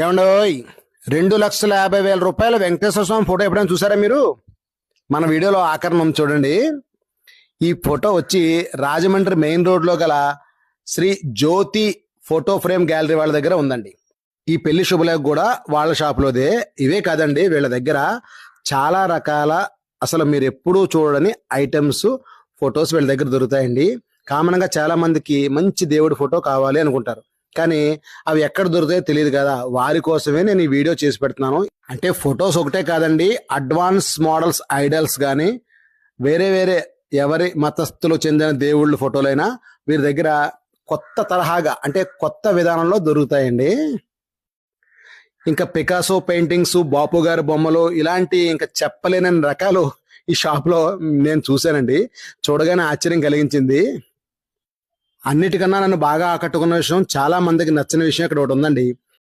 ఏమండోయ్, 2,50,000 వెంకటేశ్వర స్వామి ఫోటో ఎప్పుడైనా చూసారా మీరు? మన వీడియోలో ఆకరణం చూడండి. ఈ ఫోటో వచ్చి రాజమండ్రి మెయిన్ రోడ్లో గల శ్రీ జ్యోతి ఫోటో ఫ్రేమ్ గ్యాలరీ వాళ్ళ దగ్గర ఉందండి. ఈ పెళ్లి శుభలేఖ కూడా వాళ్ళ షాప్లోదే. ఇవే కాదండి, వీళ్ళ దగ్గర చాలా రకాల అసలు మీరు ఎప్పుడూ చూడని ఐటమ్స్, ఫొటోస్ వీళ్ళ దగ్గర దొరుకుతాయండి. కామన్గా చాలా మందికి మంచి దేవుడి ఫోటో కావాలి అనుకుంటారు, కానీ అవి ఎక్కడ దొరుకుతాయో తెలియదు కదా. వారి కోసమే నేను ఈ వీడియో చేసి పెడుతున్నాను. అంటే ఫొటోస్ ఒకటే కాదండి, అడ్వాన్స్ మోడల్స్ ఐడల్స్ కానీ వేరే వేరే ఎవరి మతస్థులు చెందిన దేవుళ్ళ ఫోటోలైనా వీరి దగ్గర కొత్త తరహాగా అంటే కొత్త విధానంలో దొరుకుతాయండి. ఇంకా పికాసో పెయింటింగ్స్, బాపు గారి బొమ్మలు, ఇలాంటి ఇంకా చెప్పలేని రకాలు ఈ షాప్లో నేను చూశానండి. చూడగానే ఆశ్చర్యం కలిగించింది. అన్నిటికన్నా నన్ను బాగా ఆకట్టుకున్న విషయం, చాలా మందికి నచ్చిన విషయం ఇక్కడ ఒకటి ఉందండి.